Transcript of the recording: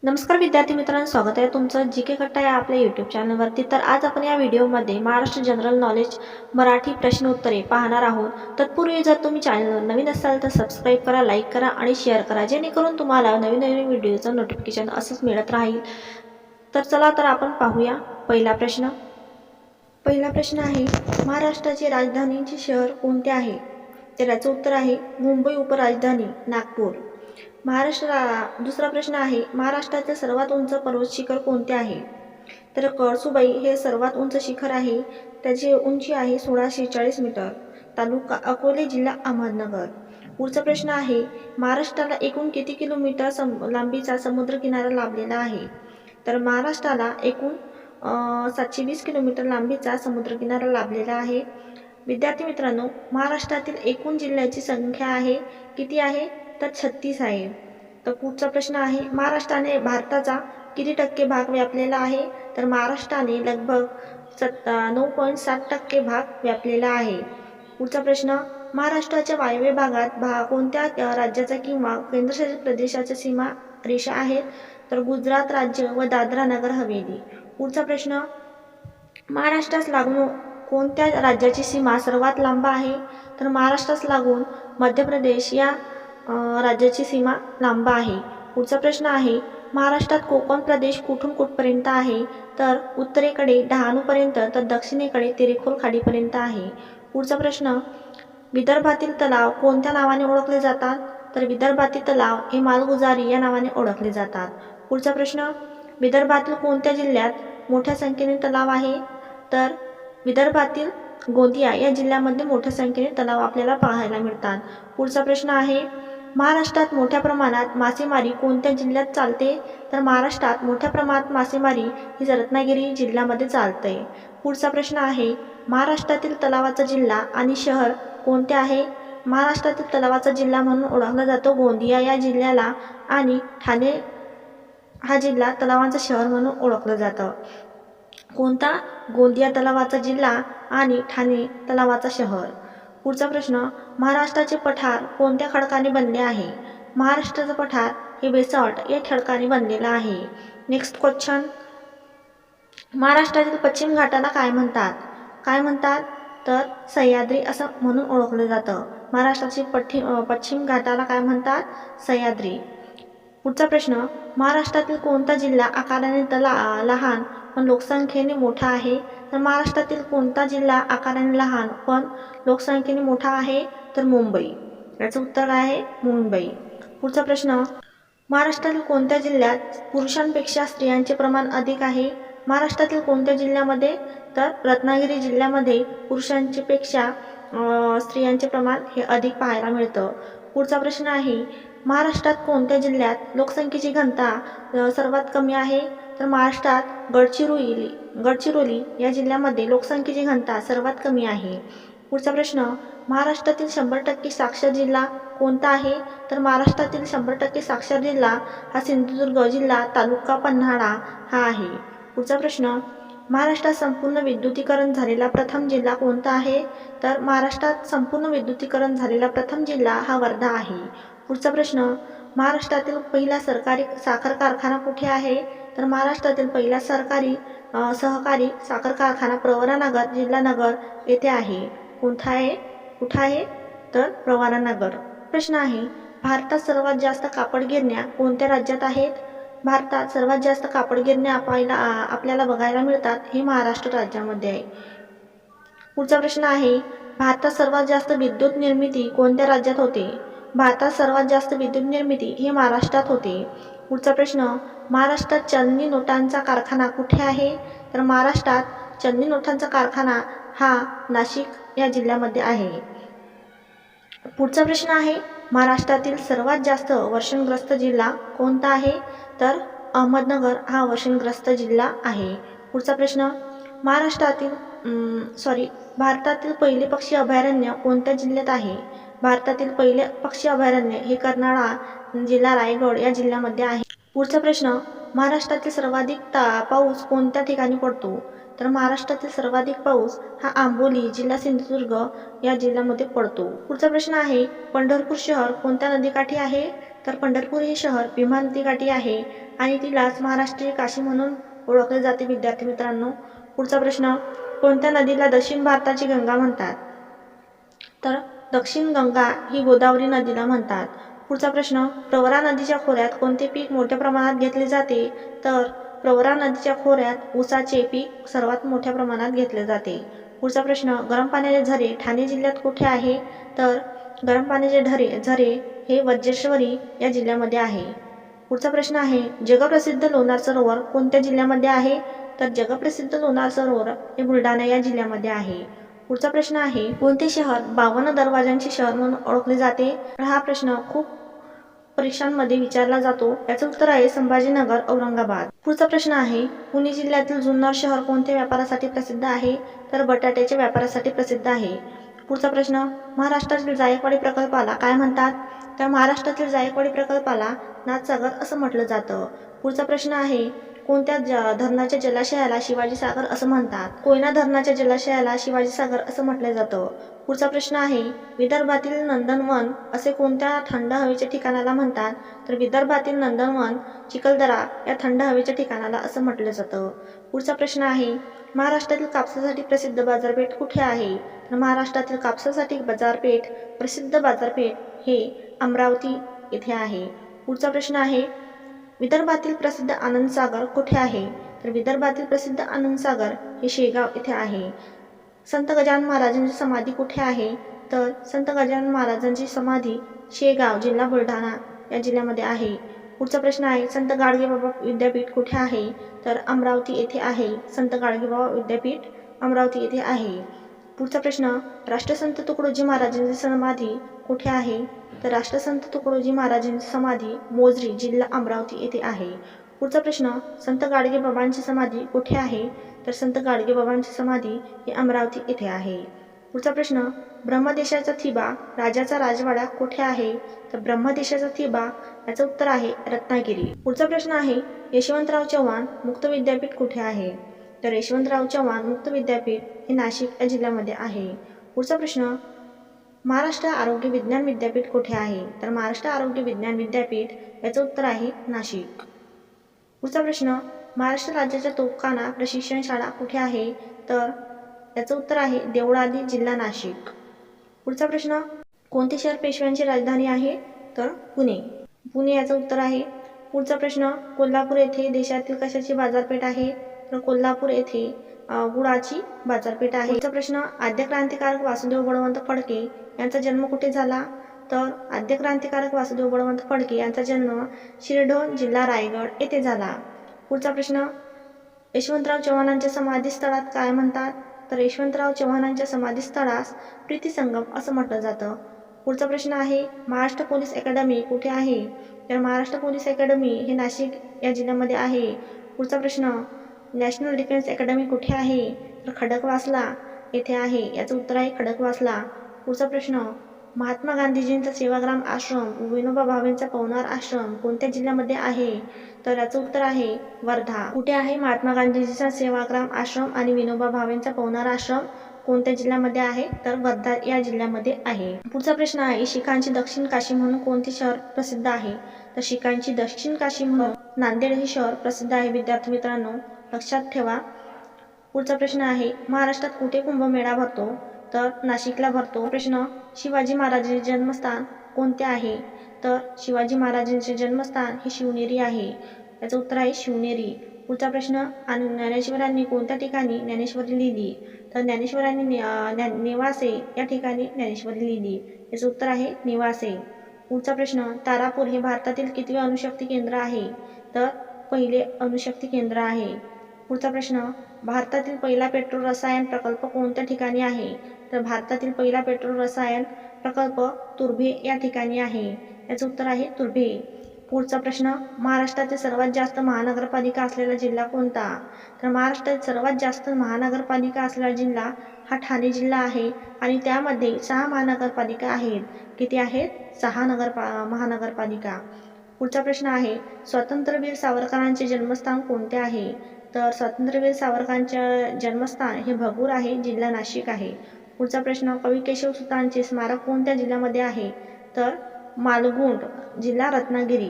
नमस्कार विद्यार्थी मित्रांनो, स्वागत आहे तुमचं जी के कट्टा या आपल्या यूट्यूब चॅनलवरती। तर आज आपण या व्हिडिओमध्ये महाराष्ट्र जनरल नॉलेज मराठी प्रश्न उत्तरे पाहणार आहोत। तत्पूर्वी जर तुम्ही चॅनलवर नवीन असाल तर सबस्क्राईब करा, लाईक करा आणि शेअर करा, जेणेकरून तुम्हाला नवीन नवीन व्हिडिओचं नोटिफिकेशन असंच मिळत राहील। तर चला तर आपण पाहूया पहिला प्रश्न। पहिला प्रश्न आहे, महाराष्ट्राची राजधानीचे शहर कोणते आहे? तर याचं उत्तर आहे मुंबई उपराजधानी नागपूर। दुसरा प्रश्न आहे, महाराष्ट्रातील सर्वात उंच पर्वत शिखर कोणते आहे? तर कळसुबाई हे सर्वात उंच शिखर आहे। त्याची उंची आहे 1640 मीटर। तालुका अकोले, जिल्हा अहमदनगर। पुढचा प्रश्न आहे, महाराष्ट्राला एकूण किती किलोमीटर लांबीचा समुद्रकिनारा लाभलेला आहे? तर महाराष्ट्राला एकूण 720 किलोमीटर लांबीचा समुद्रकिनारा लाभलेला आहे। विद्यार्थी मित्रांनो, महाराष्ट्रातील एकूण जिल्ह्याची संख्या आहे किती आहे? तर 36 आहे। तर पुढचा प्रश्न आहे, महाराष्ट्राने भारताचा किती टक्के भाग व्यापलेला आहे? तर महाराष्ट्राने लगभग 9.7% भाग व्यापलेला आहे। पुढचा प्रश्न, महाराष्ट्राच्या वायव्य भागात कोणत्या राज्याचा किंवा केंद्रशासित प्रदेशाच्या सीमा रेषा आहेत? तर गुजरात राज्य व दादरा नगर हवेली। पुढचा प्रश्न, महाराष्ट्रास लागून कोणत्या राज्याची सीमा सर्वात लांब आहे? तर महाराष्ट्रास लागून मध्य प्रदेश या राज्याची सीमा लांब आहे। पुढचा प्रश्न आहे, महाराष्ट्रात कोकण प्रदेश कुठून कुठपर्यंत आहे? तर उत्तरेकडे डहाणूपर्यंत तर दक्षिणेकडे तेरेखोल खाडीपर्यंत आहे। पुढचा प्रश्न, विदर्भातील तलाव कोणत्या नावाने ओळखले जातात? तर विदर्भातील तलाव हे मालगुजारी या नावाने ओळखले जातात। पुढचा प्रश्न, विदर्भातील कोणत्या जिल्ह्यात मोठ्या संख्येने तलाव आहे? तर विदर्भातील गोंदिया या जिल्ह्यामध्ये मोठ्या संख्येने तलाव आपल्याला पाहायला मिळतात। पुढचा प्रश्न आहे, महाराष्ट्रात मोठ्या प्रमाणात मासेमारी कोणत्या जिल्ह्यात चालते? तर महाराष्ट्रात मोठ्या प्रमाणात मासेमारी ही रत्नागिरी जिल्ह्यामध्ये चालते। पुढचा प्रश्न आहे, महाराष्ट्रातील तलावाचा जिल्हा आणि शहर कोणते आहे? महाराष्ट्रातील तलावाचा जिल्हा म्हणून ओळखला जातो गोंदिया या जिल्ह्याला, आणि ठाणे हा जिल्हा तलावांचं शहर म्हणून ओळखलं जातं। कोणता? गोंदिया तलावाचा जिल्हा आणि ठाणे तलावाचा शहर। पुढचा प्रश्न, महाराष्ट्राचे पठार कोणत्या खडकाने बनले आहे? महाराष्ट्राचं पठार हे बेसाल्ट या खडकाने बनलेलं आहे। नेक्स्ट क्वेश्चन, महाराष्ट्रातील पश्चिम घाटाला काय म्हणतात? काय म्हणतात? तर सह्याद्री असं म्हणून ओळखलं जातं। महाराष्ट्राची पश्चिम घाटाला काय म्हणतात? सह्याद्री। पुढचा प्रश्न, महाराष्ट्रातील कोणता जिल्हा आकाराने लहान पण लोकसंख्येने मोठा आहे? तर महाराष्ट्रातील कोणता जिल्हा आकाराने लहान पण लोकसंख्येने मोठा आहे? तर मुंबई। याचं उत्तर आहे मुंबई। पुढचा प्रश्न, महाराष्ट्रातील कोणत्या जिल्ह्यात पुरुषांपेक्षा स्त्रियांचे प्रमाण अधिक आहे? महाराष्ट्रातील कोणत्या जिल्ह्यामध्ये? तर रत्नागिरी जिल्ह्यामध्ये पुरुषांच्या पेक्षा स्त्रियांचे प्रमाण हे अधिक पाहायला मिळतं। पुढचा प्रश्न आहे, महाराष्ट्रात कोणत्या जिल्ह्यात लोकसंख्येची घनता सर्वात कमी आहे? तर महाराष्ट्रात गडचिरोली या जिल्ह्यामध्ये लोकसंख्येची घनता सर्वात कमी आहे। पुढचा प्रश्न, महाराष्ट्रातील 100% साक्षर जिल्हा कोणता आहे? तर महाराष्ट्रातील 100% साक्षर जिल्हा हा सिंधुदुर्ग जिल्हा, तालुका पन्हाळा हा आहे। पुढचा प्रश्न, महाराष्ट्रात संपूर्ण विद्युतीकरण झालेला प्रथम जिल्हा कोणता आहे? तर महाराष्ट्रात संपूर्ण विद्युतीकरण झालेला प्रथम जिल्हा हा वर्धा आहे। पुढचा प्रश्न, महाराष्ट्रातील पहिला सरकारी साखर कारखाना कुठे आहे? तर महाराष्ट्रातील पहिला सहकारी साखर कारखाना प्रवरानगर, जिल्हा नगर येथे आहे। कुठे आहे? तर प्रवरानगर। प्रश्न आहे, भारतात सर्वात जास्त कापड गिरण्या कोणत्या राज्यात आहेत? भारतात सर्वात जास्त कापड गिरण्या आपल्याला बघायला मिळतात हे महाराष्ट्र राज्यामध्ये आहे। पुढचा प्रश्न आहे, भारतात सर्वात जास्त विद्युत निर्मिती कोणत्या राज्यात होते? भारतात सर्वात जास्त विद्युत निर्मिती हे महाराष्ट्रात होते। पुढचा प्रश्न, महाराष्ट्रात चलनी नोटांचा कारखाना कुठे आहे? तर महाराष्ट्रात चलनी नोटांचा कारखाना हा नाशिक या जिल्ह्यामध्ये आहे। पुढचा प्रश्न आहे, महाराष्ट्रातील सर्वात जास्त वर्षणग्रस्त जिल्हा कोणता आहे? तर अहमदनगर हा वर्षणग्रस्त जिल्हा आहे। पुढचा प्रश्न, भारतातील पहिले पक्षी अभयारण्य कोणत्या जिल्ह्यात आहे? भारतातील पहिले पक्षी अभयारण्य हे कर्नाळा जिल्हा, रायगड या जिल्ह्यामध्ये आहे। पुढचा प्रश्न, महाराष्ट्रातील सर्वाधिक पाऊस कोणत्या ठिकाणी पडतो? तर महाराष्ट्रातील सर्वाधिक पाऊस हा आंबोली जिल्हा, सिंधुदुर्ग या जिल्ह्यामध्ये पडतो। पुढचा प्रश्न आहे, पंढरपूर शहर कोणत्या नदीकाठी आहे? तर पंढरपूर हे शहर भीमा नदीकाठी आहे। आणि तिलाच महाराष्ट्राची काशी म्हणून ओळखले जाते विद्यार्थी मित्रांनो. पुढचा प्रश्न, कोणत्या नदीला दक्षिण भारताची गंगा म्हणतात? तर दक्षिण गंगा ही गोदावरी नदीला म्हणतात. पुढचा प्रश्न, प्रवरा नदीच्या खोऱ्यात कोणते पीक मोठ्या प्रमाणात घेतले जाते? तर प्रवरा नदीच्या खोऱ्यात ऊसाचे पीक सर्वात मोठ्या प्रमाणात घेतले जाते. पुढचा प्रश्न, गरम पाण्याचे झरे ठाणे जिल्ह्यात कुठे आहे? तर गरम पाण्याचे झरे हे वज्रेश्वरी या जिल्ह्यामध्ये आहे. पुढचा प्रश्न आहे, जगप्रसिद्ध लोणार सरोवर कोणत्या जिल्ह्यामध्ये आहे? तर जगप्रसिद्ध लोणार सरोवर हे बुलढाणा या जिल्ह्यामध्ये आहे. पुढचा प्रश्न आहे, कोणते शहर 52 दरवाजांचे शहर म्हणून ओळखले जाते? तर हा प्रश्न खूप परीक्षांमध्ये विचारला जातो. याचं उत्तर आहे संभाजीनगर, औरंगाबाद. पुढचा प्रश्न आहे, पुणे जिल्ह्यातील जुन्नर शहर कोणत्या व्यापारासाठी प्रसिद्ध आहे? तर बटाट्याच्या व्यापारासाठी प्रसिद्ध आहे. पुढचा प्रश्न, महाराष्ट्रातील जायकवाडी प्रकल्पाला काय म्हणतात? तर महाराष्ट्रातील जायकवाडी प्रकल्पाला नाथसागर असं म्हटलं जातं. पुढचा प्रश्न आहे, कोणत्या धरणाच्या जलाशयाला शिवाजी सागर असं म्हणतात? कोयना धरणाच्या जलाशयाला शिवाजी सागर असं म्हटलं जातं. पुढचा प्रश्न आहे, विदर्भातील नंदनवन असे कोणत्या थंड हवेच्या ठिकाणाला म्हणतात? तर विदर्भातील नंदनवन चिखलदरा या थंड हवेच्या ठिकाणाला असं म्हटलं जातं. पुढचा प्रश्न आहे, महाराष्ट्रातील कापसासाठी प्रसिद्ध बाजारपेठ कुठे आहे? तर महाराष्ट्रातील कापसासाठी प्रसिद्ध बाजारपेठ हे अमरावती येथे आहे. पुढचा प्रश्न आहे, विदर्भातील प्रसिद्ध आनंदसागर कुठे आहे? तर विदर्भातील प्रसिद्ध आनंदसागर हे शेगाव येथे आहे. संत गजानन महाराजांची समाधी कुठे आहे? तर संत गजानन महाराजांची समाधी शेगाव, जिल्हा बुलढाणा या जिल्ह्यामध्ये आहे. पुढचा प्रश्न आहे, संत गाडगेबाबा विद्यापीठ कुठे आहे? तर अमरावती येथे आहे. संत गाडगेबाबा विद्यापीठ अमरावती येथे आहे. पुढचा प्रश्न, राष्ट्रसंत तुकडोजी महाराजांची समाधी कुठे आहे? तर राष्ट्रसंत तुकडोजी महाराजांची समाधी मोजरी, जिल्हा अमरावती येथे आहे. पुढचा प्रश्न, संत गाडगेबाबांची समाधी कुठे आहे? तर संत गाडगेबाबांची समाधी ही अमरावती येथे आहे. पुढचा प्रश्न, ब्रह्मदेशाचा थिबा राजाचा राजवाडा कुठे आहे? तर ब्रह्मदेशाचा थिबा याचं उत्तर आहे रत्नागिरी. पुढचा प्रश्न आहे, यशवंतराव चव्हाण मुक्त विद्यापीठ कुठे आहे? तर यशवंतराव चव्हाण मुक्त विद्यापीठ हे नाशिक या जिल्ह्यामध्ये आहे. पुढचा प्रश्न, महाराष्ट्र आरोग्य विज्ञान विद्यापीठ कुठे आहे? तर महाराष्ट्र आरोग्य विज्ञान विद्यापीठ याचं उत्तर आहे नाशिक. पुढचा प्रश्न, महाराष्ट्र राज्याच्या तोफखाना प्रशिक्षण शाळा कुठे आहे? तर याचं उत्तर आहे देवळाली, जिल्हा नाशिक. पुढचा प्रश्न, कोणते शहर पेशव्यांची राजधानी आहे? तर पुणे याचं उत्तर आहे. पुढचा प्रश्न, कोल्हापूर येथे देशातील कशाची बाजारपेठ आहे? तर कोल्हापूर येथे गुळाची बाजारपेठ आहे. पुढचा प्रश्न, आद्य क्रांतिकारक वासुदेव बळवंत फडके यांचा जन्म कुठे झाला? तर आद्य क्रांतिकारक वासुदेव बळवंत फडके यांचा जन्म शिरढोण, जिल्हा रायगड येथे झाला. पुढचा प्रश्न, यशवंतराव चव्हाणांच्या समाधीस्थळात काय म्हणतात? तर यशवंतराव चव्हाणांच्या समाधीस्थळास प्रीतिसंगम असं म्हटलं जातं. पुढचा प्रश्न आहे, महाराष्ट्र पोलीस अकॅडमी कुठे आहे? तर महाराष्ट्र पोलीस अकॅडमी हे नाशिक या जिल्ह्यामध्ये आहे. पुढचा प्रश्न, नॅशनल डिफेन्स अकॅडमी कुठे आहे? तर खडकवासला येथे आहे. याचं उत्तर आहे खडकवासला. पुढचा प्रश्न, महात्मा गांधीजींचा सेवाग्राम आश्रम व विनोबा भावेंचा पवनार आश्रम कोणत्या जिल्ह्यामध्ये आहे? तर याचं उत्तर आहे वर्धा. कुठे आहे महात्मा गांधीजींचा सेवाग्राम आश्रम आणि विनोबा भावेंचा पवनार आश्रम कोणत्या जिल्ह्यामध्ये आहे? तर वर्धा या जिल्ह्यामध्ये आहे. पुढचा प्रश्न आहे, शिखांची दक्षिण काशी म्हणून कोणते शहर प्रसिद्ध आहे? तर शिखांची दक्षिण काशी म्हणून नांदेड हे शहर प्रसिद्ध आहे. विद्यार्थी मित्रांनो लक्षात ठेवा. पुढचा प्रश्न आहे, महाराष्ट्रात कुठे कुंभमेळा भरतो? तर नाशिकला भरतो. प्रश्न, शिवाजी महाराजांचे जन्मस्थान कोणते आहे? तर शिवाजी महाराजांचे जन्मस्थान हे शिवनेरी आहे. याचं उत्तर आहे शिवनेरी. पुढचा प्रश्न, ज्ञानेश्वरांनी कोणत्या ठिकाणी ज्ञानेश्वरी लिहिली? तर ज्ञानेश्वरांनी नेवासे या ठिकाणी ज्ञानेश्वरी लिहिली. याचं उत्तर आहे नेवासे. पुढचा प्रश्न, तारापूर हे भारतातील कितवे अणुशक्ती केंद्र आहे? तर पहिले अणुशक्ती केंद्र आहे. पुढचा प्रश्न, भारतातील पहिला पेट्रो रसायन प्रकल्प कोणत्या ठिकाणी आहे? तर भारतातील पहिला पेट्रो रसायन प्रकल्प तुर्भे या ठिकाणी आहे. याचं उत्तर आहे तुर्भे. पुढचा प्रश्न, महाराष्ट्रातील सर्वात जास्त महानगरपालिका असलेला जिल्हा कोणता? तर महाराष्ट्रात सर्वात जास्त महानगरपालिका असलेला जिल्हा हा ठाणे जिल्हा आहे आणि त्यामध्ये 6 महानगरपालिका आहेत. किती आहेत? 6 महानगरपालिका. पुढचा प्रश्न आहे, स्वातंत्र्यवीर सावरकरांचे जन्मस्थान कोणते आहे? तर स्वातंत्र्यवीर सावरकरांचे जन्मस्थान हे भगूर आहे, जिल्हा नाशिक आहे. पुढचा प्रश्न, कवी केशवसुतांचे स्मारक कोणत्या जिल्ह्यामध्ये आहे? तर मालगुंड, जिल्हा रत्नागिरी.